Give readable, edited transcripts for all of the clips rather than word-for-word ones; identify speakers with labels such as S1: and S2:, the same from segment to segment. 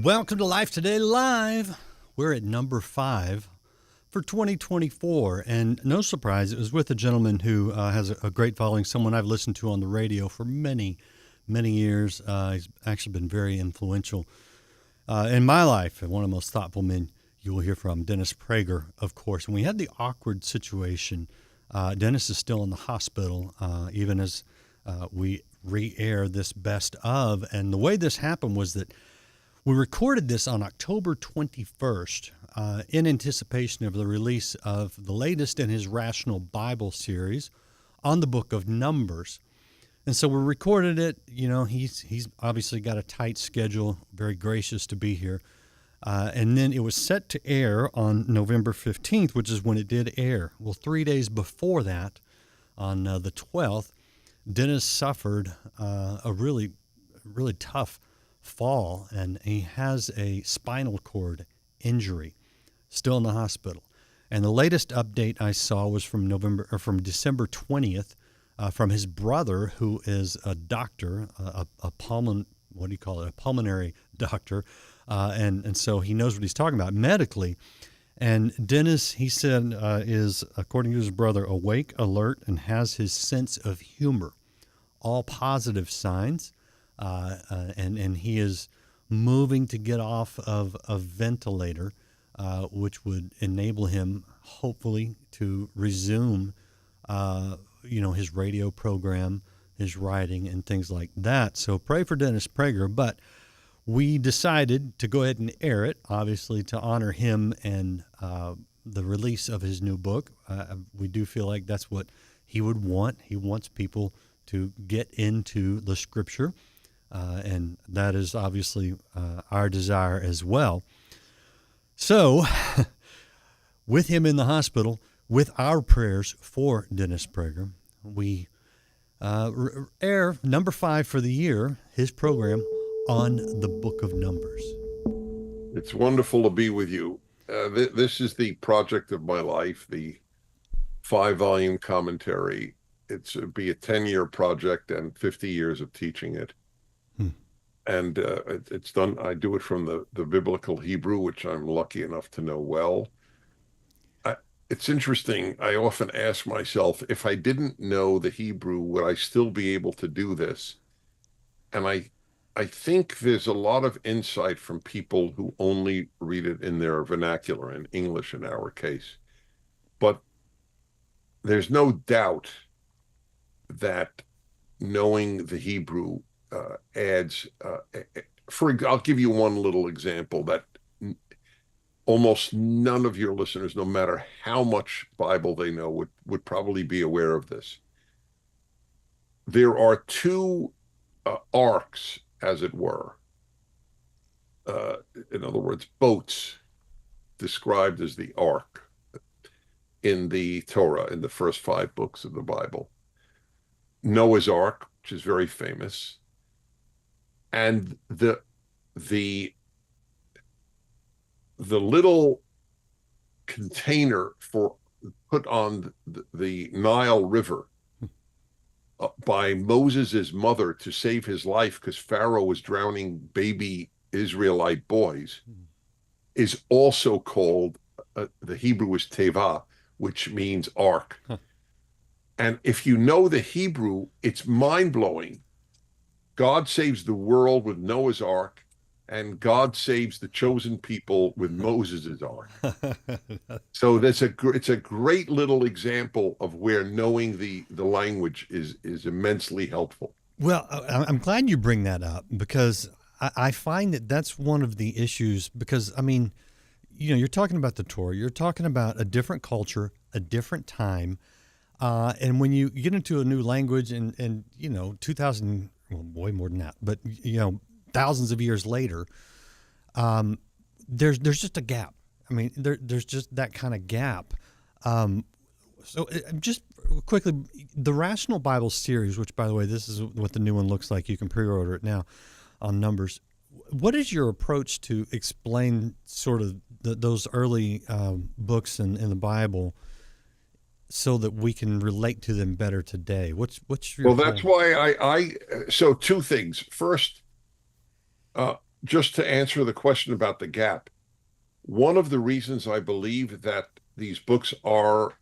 S1: Welcome to Life Today Live. We're at number 5 for 2024. And no surprise, it was with a gentleman who has a great following, someone I've listened to on the radio for many, many years. He's actually been very influential in my life, and one of the most thoughtful men you will hear from, Dennis Prager, of course. And we had the awkward situation. Dennis is still in the hospital, even as we re-air this best of. And the way this happened was that we recorded this on October 21st in anticipation of the release of the latest in his Rational Bible series on the book of Numbers. And so we recorded it. You know, he's obviously got a tight schedule, very gracious to be here. And then it was set to air on November 15th, which is when it did air. Well, 3 days before that, on the 12th, Dennis suffered a really tough fall, and he has a spinal cord injury, still in the hospital. And the latest update I saw was from December 20th, from his brother, who is a doctor, a pulmonary doctor, and so he knows what he's talking about medically. And Dennis, he said, is, according to his brother, awake, alert, and has his sense of humor. All positive signs. And he is moving to get off of a ventilator, which would enable him, hopefully, to resume, his radio program, his writing, and things like that. So pray for Dennis Prager. But we decided to go ahead and air it, obviously, to honor him and the release of his new book. We do feel like that's what he would want. He wants people to get into the Scripture. And that is obviously our desire as well. So, with him in the hospital, with our prayers for Dennis Prager, we air number 5 for the year, his program on the Book of Numbers.
S2: It's wonderful to be with you. This is the project of my life, the 5-volume commentary. It'd be a 10-year project and 50 years of teaching it. And it's done. I do it from the biblical Hebrew, which I'm lucky enough to know well. It's interesting. I often ask myself, if I didn't know the Hebrew, would I still be able to do this? And I think there's a lot of insight from people who only read it in their vernacular, in English in our case. But there's no doubt that knowing the Hebrew adds, I'll give you one little example that almost none of your listeners, no matter how much Bible they know, would probably be aware of this. There are 2 arcs, as it were. In other words, boats described as the ark in the Torah, in the first 5 books of the Bible. Noah's Ark, which is very famous, and the little container put on the Nile River by Moses's mother to save his life because Pharaoh was drowning baby Israelite boys is also called, the Hebrew is teva, which means ark. And if you know the Hebrew, it's mind-blowing. God saves the world with Noah's Ark, and God saves the chosen people with Moses' Ark. So it's a great little example of where knowing the language is immensely helpful.
S1: Well, I'm glad you bring that up, because I find that that's one of the issues, because, I mean, you're talking about the Torah, you're talking about a different culture, a different time, and when you get into a new language and 2,000, well, way more than that, but, thousands of years later, there's just a gap. I mean, there's just that kind of gap. So just quickly, the Rational Bible series, which, by the way, this is what the new one looks like. You can pre-order it now on Numbers. What is your approach to explain sort of those early books in the Bible so that we can relate to them better today? What's your
S2: Well, that's why so 2 things. First, just to answer the question about the gap, one of the reasons I believe that these books are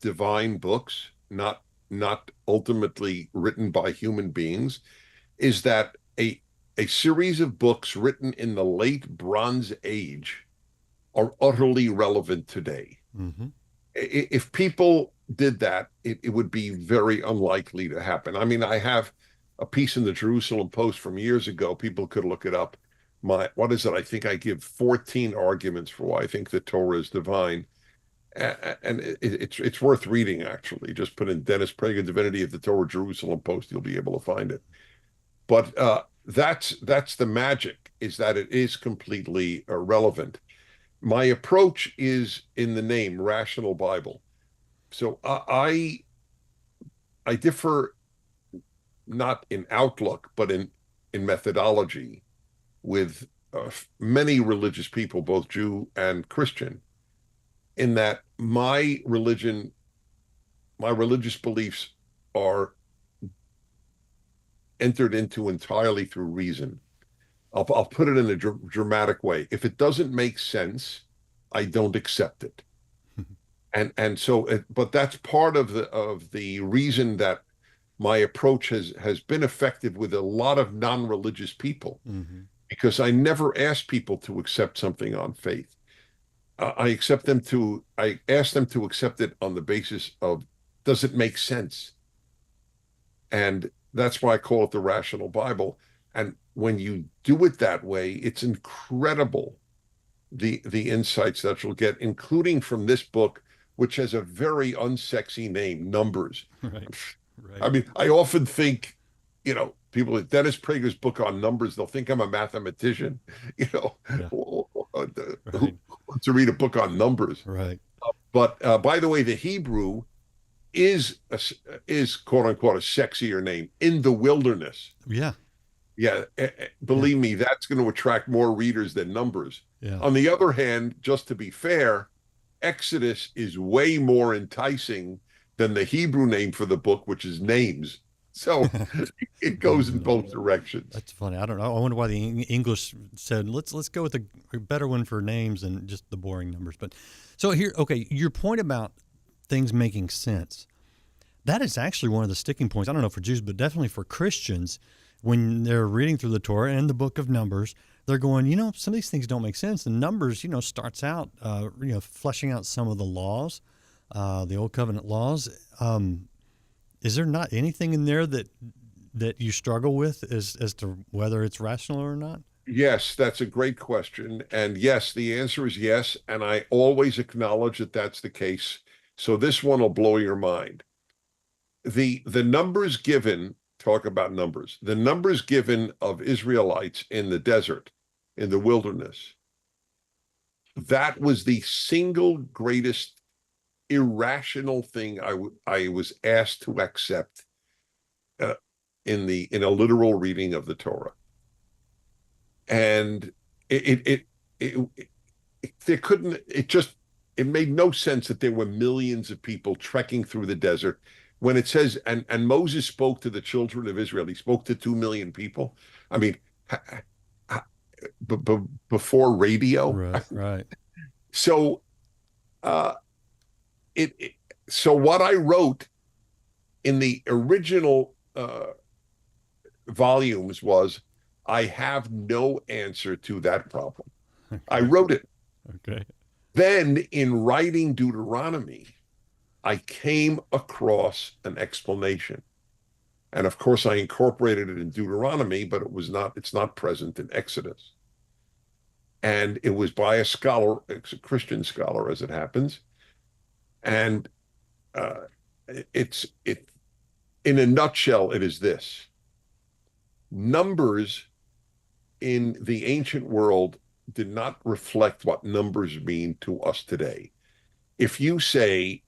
S2: divine books, not ultimately written by human beings, is that a series of books written in the late Bronze Age are utterly relevant today.
S1: Hmm.
S2: If people did that, it would be very unlikely to happen. I mean, I have a piece in the Jerusalem Post from years ago. People could look it up. What is it? I think I give 14 arguments for why I think the Torah is divine. And it's worth reading, actually. Just put in Dennis Prager, Divinity of the Torah, Jerusalem Post. You'll be able to find it. But that's the magic, is that it is completely irrelevant. My approach is in the name, Rational Bible. So I differ not in outlook, but in methodology with many religious people, both Jew and Christian, in that my religion, my religious beliefs are entered into entirely through reason. I'll put it in a dramatic way. If it doesn't make sense, I don't accept it. And so, but that's part of the reason that my approach has been effective with a lot of non-religious people,
S1: Hmm.
S2: because I never ask people to accept something on faith. I ask them to accept it on the basis of, does it make sense? And that's why I call it the Rational Bible. And when you do it that way, it's incredible the insights that you'll get, including from this book, which has a very unsexy name, Numbers.
S1: Right.
S2: I
S1: Right.
S2: mean, I often think, people at Dennis Prager's book on numbers, they'll think I'm a mathematician, you know,
S1: Yeah.
S2: who
S1: Right.
S2: wants to read a book on numbers.
S1: Right.
S2: But by the way, the Hebrew is is quote unquote a sexier name, In the Wilderness.
S1: Yeah.
S2: Yeah,
S1: Yeah.
S2: believe me, that's going to attract more readers than Numbers.
S1: Yeah.
S2: On the other hand, just to be fair, Exodus is way more enticing than the Hebrew name for the book, which is Names. So it goes in both directions.
S1: That's funny. I don't know. I wonder why the English said let's go with a better one for names than just the boring numbers. But so here, okay, your point about things making sense. That is actually one of the sticking points. I don't know for Jews, but definitely for Christians, when they're reading through the Torah and the book of Numbers, they're going, some of these things don't make sense. And Numbers, starts out, fleshing out some of the laws, the old covenant laws. Is there not anything in there that you struggle with as to whether it's rational or not?
S2: Yes, that's a great question. And yes, the answer is yes. And I always acknowledge that that's the case. So this one will blow your mind. The numbers given, talk about numbers, the numbers given of Israelites in the desert, in the wilderness, that was the single greatest irrational thing I was asked to accept uh, in a literal reading of the Torah. And it there couldn't it just it made no sense that there were millions of people trekking through the desert when it says, and Moses spoke to the children of Israel. He spoke to 2 million people. I mean, before radio.
S1: Right, right.
S2: So uh, it so what I wrote in the original volumes was, I have no answer to that problem. I
S1: Okay,
S2: wrote it.
S1: okay.
S2: Then in writing Deuteronomy, I came across an explanation. And of course, I incorporated it in Deuteronomy, but it's not present in Exodus. And it was by a scholar, it's a Christian scholar, as it happens. And uh, it in a nutshell, it is this: numbers in the ancient world did not reflect what numbers mean to us today. If you say,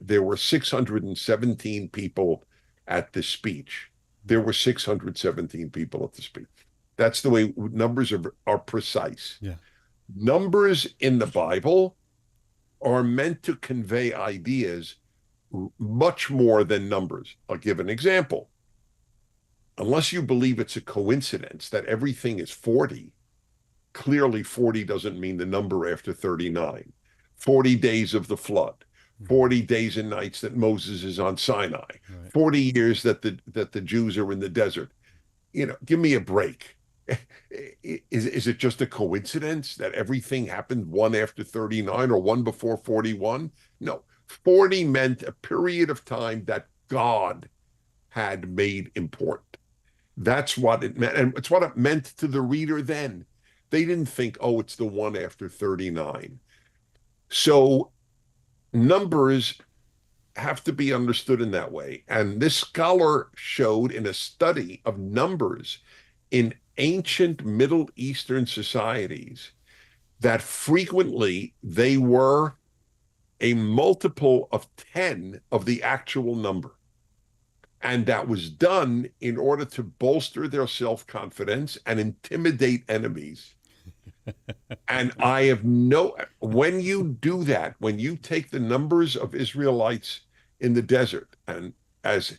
S2: there were 617 people at the speech, there were 617 people at the speech. That's the way numbers are precise.
S1: Yeah.
S2: Numbers in the Bible are meant to convey ideas much more than numbers. I'll give an example. unless you believe it's a coincidence that everything is 40, clearly 40 doesn't mean the number after 39. 40 days of the flood,
S1: Mhm.
S2: 40 days and nights that Moses is on Sinai,
S1: Right.
S2: 40 years that the Jews are in the desert. Give me a break. Is it just a coincidence that everything happened one after 39 or one before 41? No. 40 meant a period of time that God had made important. That's what it meant. And it's what it meant to the reader then. They didn't think, oh, it's the one after 39. So numbers have to be understood in that way. And this scholar showed in a study of numbers in ancient Middle Eastern societies that frequently they were a multiple of 10 of the actual number. And that was done in order to bolster their self-confidence and intimidate enemies. And I have when you do that, when you take the numbers of Israelites in the desert and as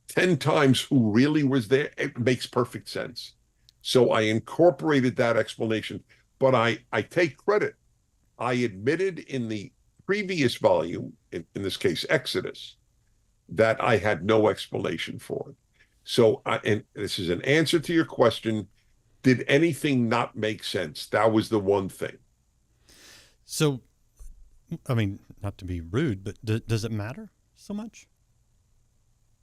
S2: 10 times who really was there, it makes perfect sense. So I incorporated that explanation, but I take credit. I admitted in the previous volume, in this case, Exodus, that I had no explanation for it. So, and this is an answer to your question. Did anything not make sense? That was the one thing.
S1: So, I mean, not to be rude, but does it matter so much?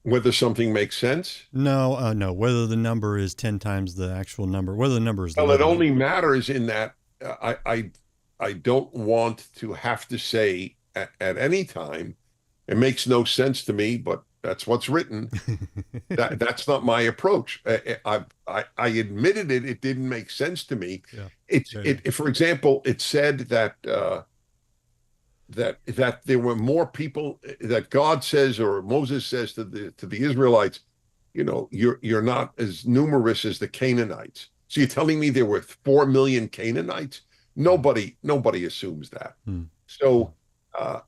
S2: Whether something makes sense?
S1: No, no. Whether the number is 10 times the actual number, whether the number is
S2: Well, it
S1: literal.
S2: only matters in that I don't want to have to say at any time, it makes no sense to me, but that's what's written. That's not my approach. I admitted it. It didn't make sense to me.
S1: Yeah.
S2: It's
S1: Yeah, yeah.
S2: it. For example, it said that that there were more people that God says or Moses says to the Israelites, you're not as numerous as the Canaanites. So you're telling me there were 4 million Canaanites?
S1: Hmm.
S2: Nobody assumes that.
S1: Hmm.
S2: So uh,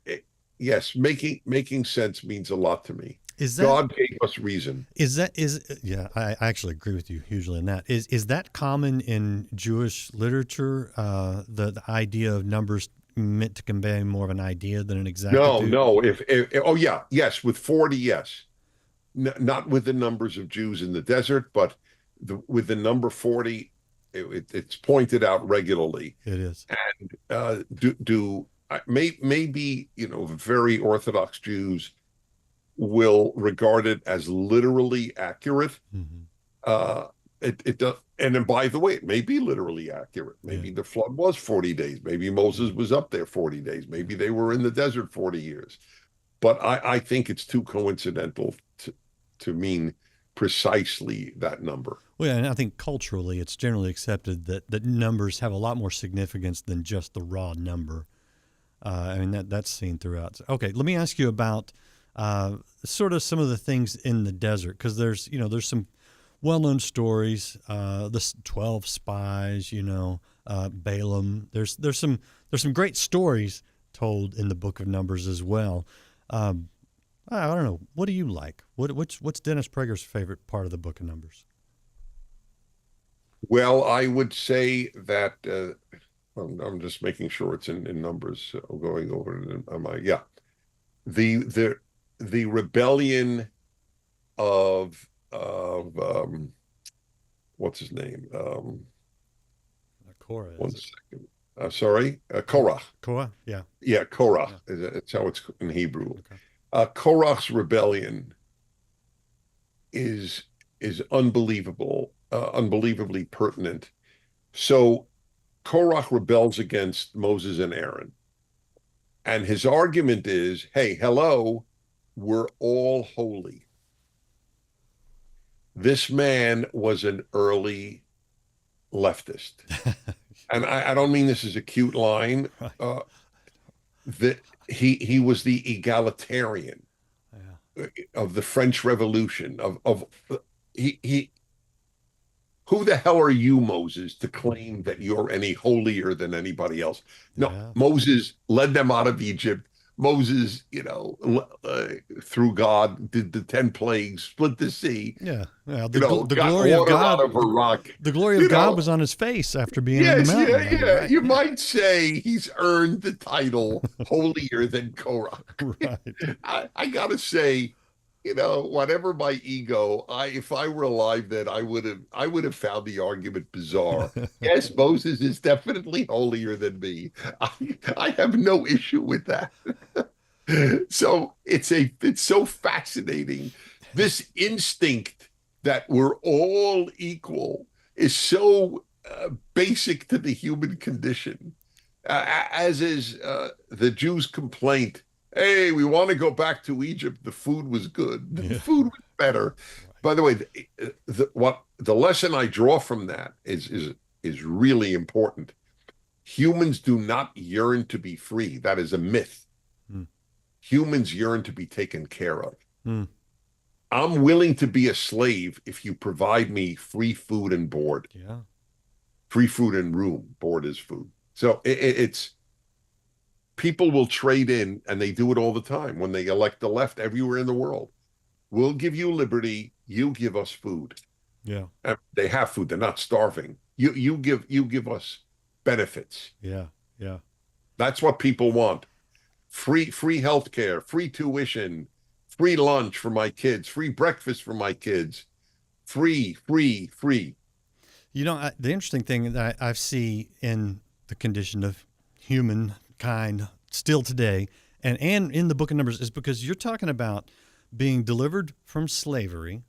S2: it, yes, making sense means a lot to me.
S1: Is that
S2: God gave us reason.
S1: is yeah, I actually agree with you hugely in that. Is that common in Jewish literature? The idea of numbers meant to convey more of an idea than an
S2: No,
S1: exactitude.
S2: no. If oh yeah, yes, with 40, yes. Not with the numbers of Jews in the desert, but with the number 40, it's pointed out regularly.
S1: It is.
S2: And maybe very Orthodox Jews will regard it as literally accurate.
S1: Hmm.
S2: Uh, it does, and then by the way, it may be literally accurate.
S1: Yeah.
S2: Maybe the flood was 40 days. Maybe Moses
S1: Hmm.
S2: was up there 40 days.
S1: Yeah.
S2: Maybe they were in the desert 40 years. But I think it's too coincidental to mean precisely that number.
S1: Well, yeah, and I think culturally, it's generally accepted that numbers have a lot more significance than just the raw number. I mean that's seen throughout. Okay, let me ask you about sort of some of the things in the desert because there's some well-known stories. The 12 spies, Balaam. There's some great stories told in the Book of Numbers as well. Um, I don't know. What do you like? What's Dennis Prager's favorite part of the Book of Numbers?
S2: Well, I would say that I'm just making sure it's in numbers. Going over it, yeah, the the the rebellion of what's his name?
S1: Korah,
S2: One
S1: is it?
S2: second. Sorry, Korach.
S1: Korah? Yeah.
S2: Yeah, Korach.
S1: Yeah.
S2: It's how it's in Hebrew.
S1: Okay.
S2: Korach's rebellion is is unbelievable, unbelievably pertinent. So Korach rebels against Moses and Aaron, and his argument is, "Hey, hello, we're all holy." This man was an early leftist, and I don't mean this as a cute line.
S1: Right.
S2: Uh, that he was the egalitarian
S1: Yeah.
S2: of the French Revolution. Of he who the hell are you, Moses, to claim that you're any holier than anybody else? No,
S1: Yeah.
S2: Moses led them out of Egypt, Moses, through God, did the 10 plagues, split the sea,
S1: Yeah. Yeah. The
S2: got
S1: glory of
S2: water out
S1: God,
S2: of a rock.
S1: the glory of
S2: You
S1: God
S2: know,
S1: was on his face after being on the
S2: yes,
S1: mountain.
S2: yeah,
S1: I mean,
S2: yeah.
S1: right.
S2: You
S1: Yeah.
S2: might say he's earned the title holier than Korah.
S1: Right.
S2: I gotta say, whatever my ego, if I were alive then I would have found the argument bizarre. Yes, Moses is definitely holier than me. I have no issue with that. So it's so fascinating. This instinct that we're all equal is so basic to the human condition, as is the Jews' complaint. Hey, we want to go back to Egypt. The food was good. The
S1: Yeah.
S2: food was better. By the way, the lesson I draw from that is really important. Humans do not yearn to be free. That is a myth.
S1: Mm.
S2: Humans yearn to be taken care of.
S1: Mm.
S2: I'm willing to be a slave if you provide me free food and board.
S1: Yeah.
S2: Free food and room. Board is food. So it's people will trade in, and they do it all the time when they elect the left everywhere in the world. We'll give you liberty. You give us food.
S1: Yeah.
S2: And they have food. They're not starving. You give us benefits.
S1: Yeah. Yeah.
S2: That's what people want. Free healthcare, free tuition, free lunch for my kids, free breakfast for my kids, free.
S1: The interesting thing that I see in the condition of humankind still today, and in the book of Numbers, is because you're talking about being delivered from slavery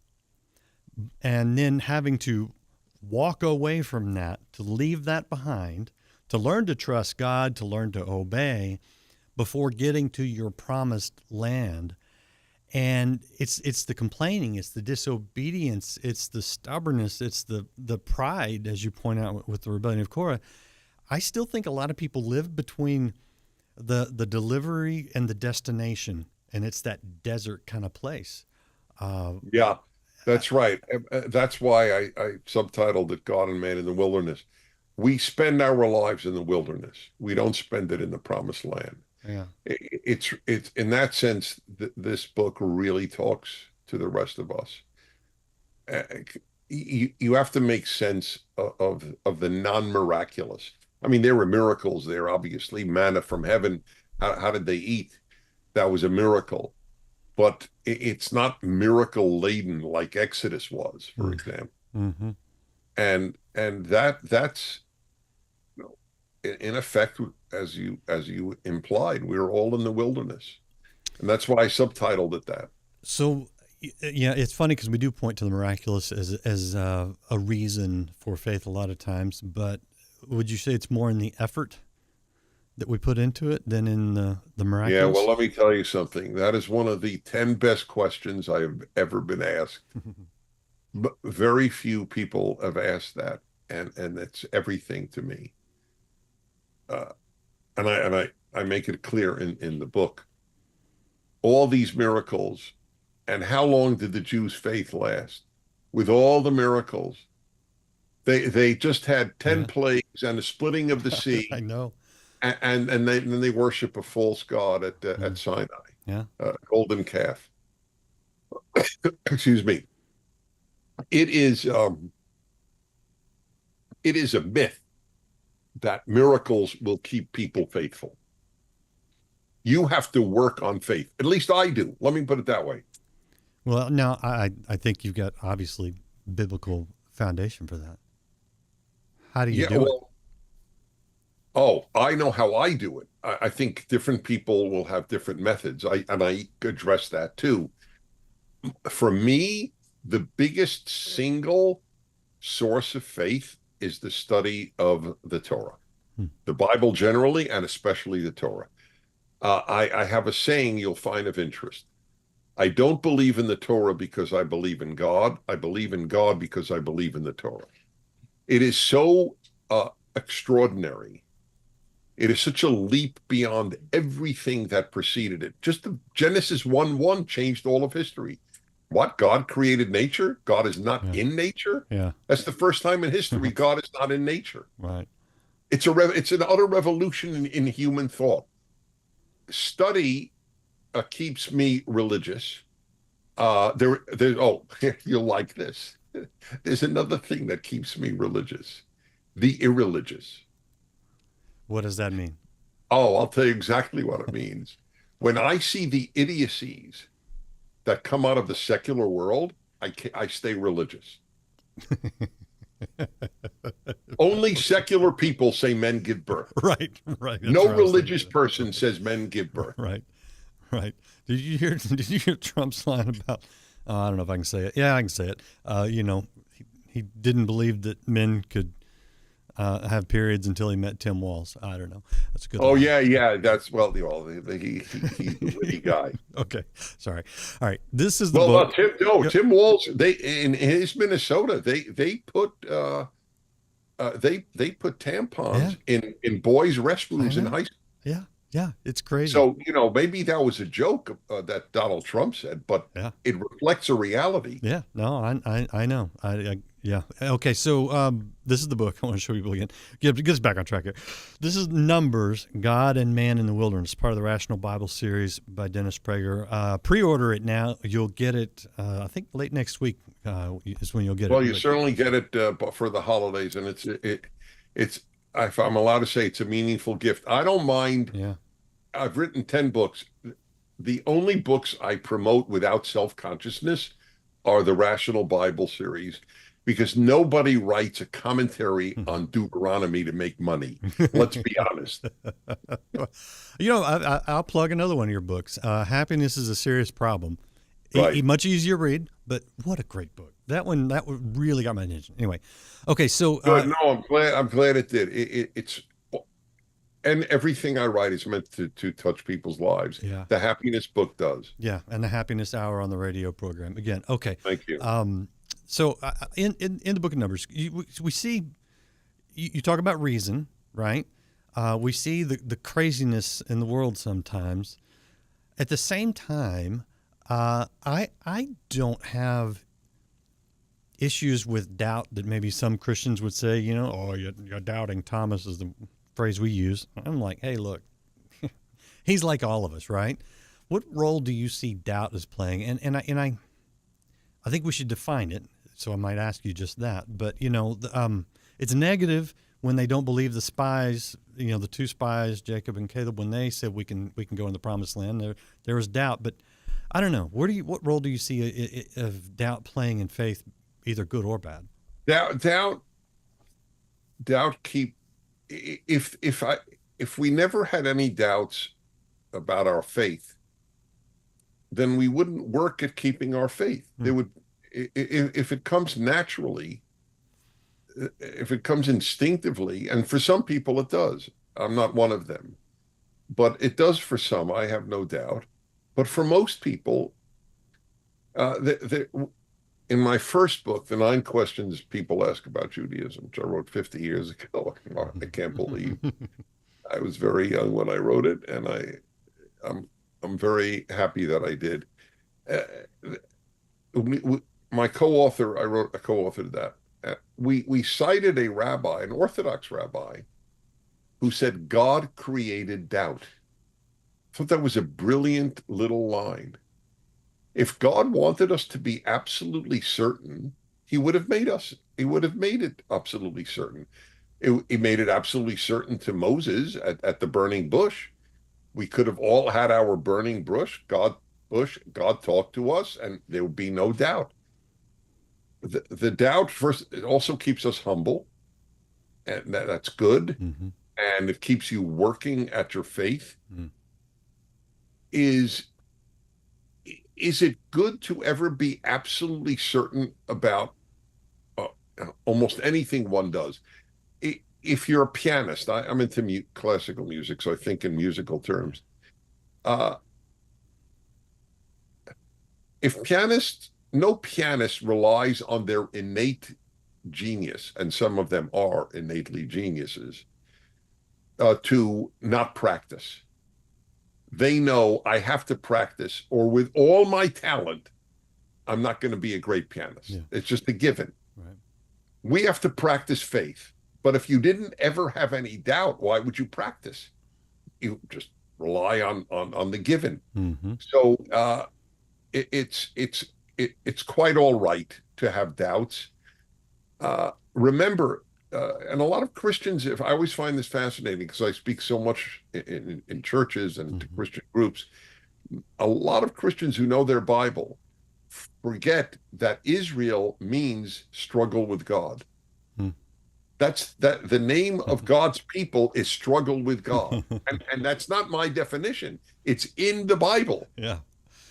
S1: and then having to walk away from that, to leave that behind, to learn to trust God, to learn to obey before getting to your promised land. And it's the complaining, it's the disobedience, it's the stubbornness, it's the pride, as you point out with the rebellion of Korah. I still think a lot of people live between the delivery and the destination, and it's that desert kind of place.
S2: Yeah, that's right. That's why I subtitled it God and Man in the Wilderness. We spend our lives in the wilderness. We don't spend it in the promised land.
S1: Yeah.
S2: It's in that sense this book really talks to the rest of us. Uh, you have to make sense of the non-miraculous. I mean, there were miracles there, obviously. Manna from heaven. How did they eat? That was a miracle. But it's not miracle laden like Exodus was, for example.
S1: Mm-hmm.
S2: And that's in effect, as you implied, we're all in the wilderness, and that's why I subtitled it that.
S1: So, yeah, it's funny because we do point to the miraculous as a reason for faith a lot of times, but would you say it's more in the effort that we put into it than in the miraculous?
S2: Yeah, well, let me tell you something. That is one of the 10 best questions I have ever been asked. But very few people have asked that, and it's everything to me. And I make it clear in the book. All these miracles, and how long did the Jews' faith last? With all the miracles, they just had 10 plagues and a splitting of the sea.
S1: I know.
S2: And then they worship a false god at Sinai.
S1: Yeah.
S2: Golden calf. Excuse me. It is a myth that miracles will keep people faithful. You have to work on faith. At least I do. Let me put it that way.
S1: Well, now I think you've got obviously biblical foundation for that. How do you do it?
S2: Oh, I know how I do it. I think different people will have different methods. I address that too. For me, the biggest single source of faith is the study of the Torah, the Bible generally, and especially the Torah. I have a saying you'll find of interest. I don't believe in the Torah because I believe in God. I believe in God because I believe in the Torah. It is so extraordinary. It is such a leap beyond everything that preceded it. Just the Genesis 1:1 changed all of history. What? God created nature? God is not in nature?
S1: Yeah.
S2: That's the first time in history God is not in nature.
S1: Right.
S2: It's an utter revolution in human thought. study keeps me religious. You'll like this. There's another thing that keeps me religious: the irreligious.
S1: What does that mean?
S2: Oh, I'll tell you exactly what it means. When I see the idiocies that come out of the secular world, I stay religious. Only secular people say men give birth.
S1: Right, right. That's
S2: No
S1: what I was
S2: religious
S1: thinking.
S2: person says men give birth.
S1: Right, right. Did you hear? Did you hear Trump's line about? I don't know if I can say it. Yeah, I can say it. He didn't believe that men could have periods until he met Tim Walz. I don't know. That's a good.
S2: Oh
S1: line.
S2: yeah. That's well, he's a witty guy.
S1: Okay, sorry. All right, this is the book.
S2: Tim Walz. They in his Minnesota. They put they put tampons in boys' restrooms in high school.
S1: Yeah, yeah, it's crazy.
S2: So maybe that was a joke that Donald Trump said, but it reflects a reality.
S1: Yeah, no, I know. Yeah. Okay, so this is the book. I want to show people again. Get us back on track here. This is Numbers, God and Man in the Wilderness, part of the Rational Bible series by Dennis Prager. Pre-order it now. You'll get it, I think, late next week is when you'll get it.
S2: Well, you certainly get it for the holidays, and it's if I'm allowed to say, it's a meaningful gift. I don't mind.
S1: Yeah.
S2: I've written 10 books. The only books I promote without self-consciousness are the Rational Bible series, because nobody writes a commentary on Deuteronomy to make money. Let's be honest.
S1: I'll plug another one of your books. Happiness is a Serious Problem.
S2: Right.
S1: Much easier to read, but what a great book. That one really got my attention. Anyway, okay, so
S2: no, I'm glad it did. It's and everything I write is meant to touch people's lives.
S1: Yeah.
S2: The Happiness book does.
S1: Yeah, and the Happiness Hour on the radio program again. Okay.
S2: Thank you.
S1: So in the book of Numbers, we see you talk about reason, right? We see the craziness in the world sometimes. At the same time, I don't have issues with doubt that maybe some Christians would say, you're doubting Thomas is the phrase we use. I'm like, hey, look, he's like all of us, right? What role do you see doubt as playing? And I think we should define it. So I might ask you just that. But it's negative when they don't believe the spies. The two spies, Jacob and Caleb, when they said we can go in the promised land. There was doubt, but I don't know. What role do you see of doubt playing in faith, either good or bad?
S2: Doubt keep. If we never had any doubts about our faith, then we wouldn't work at keeping our faith. There would, if it comes naturally, if it comes instinctively, and for some people it does. I'm not one of them, but it does for some. I have no doubt. But for most people, in my first book, The 9 Questions People Ask About Judaism, which I wrote 50 years ago, I can't believe I was very young when I wrote it, and I'm very happy that I did. My co-author, I wrote a co-author to that. We cited a rabbi, an Orthodox rabbi, who said God created doubt. I thought that was a brilliant little line. If God wanted us to be absolutely certain, he would have made us. He would have made it absolutely certain. He made it absolutely certain to Moses at the burning bush. We could have all had our burning bush. God talked to us, and there would be no doubt. The doubt, first, it also keeps us humble, and that's good.
S1: Mm-hmm.
S2: And it keeps you working at your faith.
S1: Mm.
S2: Is it good to ever be absolutely certain about almost anything one does? If you're a pianist, I'm into classical music, so I think in musical terms. No pianist relies on their innate genius, and some of them are innately geniuses, to not practice. They know I have to practice, or with all my talent, I'm not going to be a great pianist. Yeah. It's just a given.
S1: Right.
S2: We have to practice faith. But if you didn't ever have any doubt, why would you practice? You just rely on the given.
S1: Mm-hmm.
S2: So it's quite all right to have doubts. Remember, and a lot of Christians, if I always find this fascinating because I speak so much in churches and to
S1: Mm-hmm.
S2: Christian groups, a lot of Christians who know their Bible forget that Israel means struggle with God. That's that the name of God's people is struggle with God. And that's not my definition. It's in the Bible.
S1: Yeah.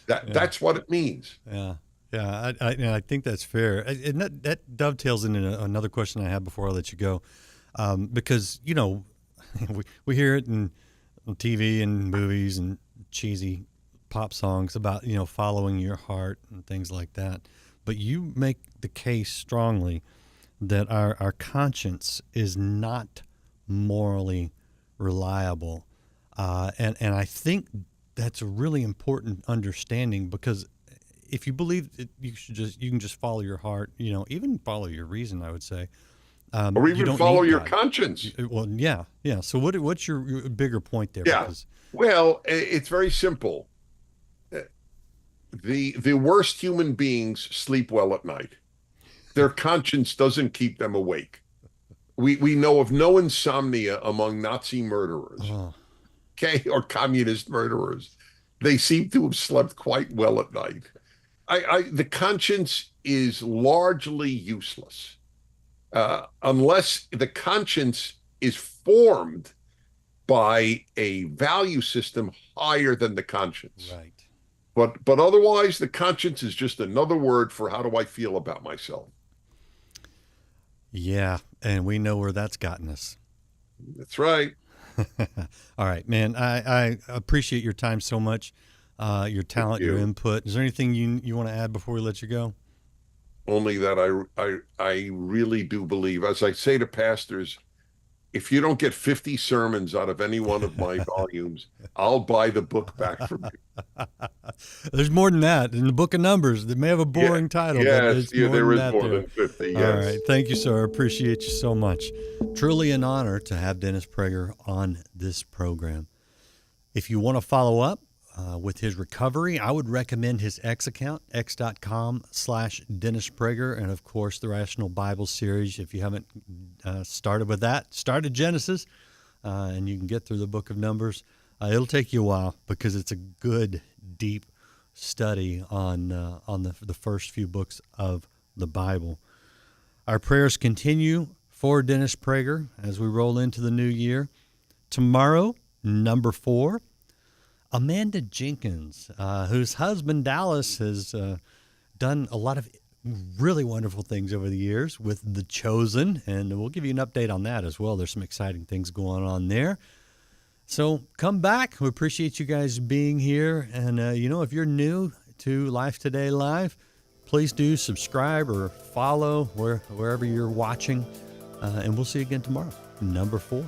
S1: Yeah.
S2: That's what it means.
S1: Yeah. Yeah. I think that's fair. And that dovetails into another question I have before I let you go. Because, we hear it on TV and movies and cheesy pop songs about, following your heart and things like that. But you make the case strongly that our conscience is not morally reliable. And I think that's a really important understanding, because if you believe that you can just follow your heart, even follow your reason, I would say,
S2: Or
S1: you
S2: even
S1: don't
S2: follow
S1: need
S2: your
S1: God.
S2: conscience.
S1: Well, yeah. So what's your bigger point there?
S2: Yeah.
S1: Because
S2: Well, it's very simple. The worst human beings sleep well at night. Their conscience doesn't keep them awake. We know of no insomnia among Nazi murderers, okay, or communist murderers. They seem to have slept quite well at night. The conscience is largely useless unless the conscience is formed by a value system higher than the conscience.
S1: right.
S2: But otherwise, the conscience is just another word for how do I feel about myself.
S1: Yeah, and we know where that's gotten us.
S2: That's right.
S1: All right, man. I appreciate your time so much, your talent, your input. Is there anything you want to add before we let you go?
S2: Only that I really do believe, as I say to pastors, if you don't get 50 sermons out of any one of my volumes, I'll buy the book back from you.
S1: There's more than that in the Book of Numbers. They may have a boring title, but it's more
S2: there
S1: than
S2: is
S1: that
S2: more
S1: there.
S2: than 50. Yes.
S1: All right. Thank you, sir. I appreciate you so much. Truly an honor to have Dennis Prager on this program. If you want to follow up with his recovery, I would recommend his X account, x.com/Dennis Prager. And of course, the Rational Bible series. If you haven't started with that, start at Genesis and you can get through the Book of Numbers. It'll take you a while because it's a good, deep study on the first few books of the Bible. Our prayers continue for Dennis Prager as we roll into the new year. Tomorrow, number 4, Amanda Jenkins, whose husband Dallas has done a lot of really wonderful things over the years with The Chosen, and we'll give you an update on that as well. There's some exciting things going on there. So come back. We appreciate you guys being here. And, if you're new to Life Today Live, please do subscribe or follow wherever you're watching. And we'll see you again tomorrow, number 4.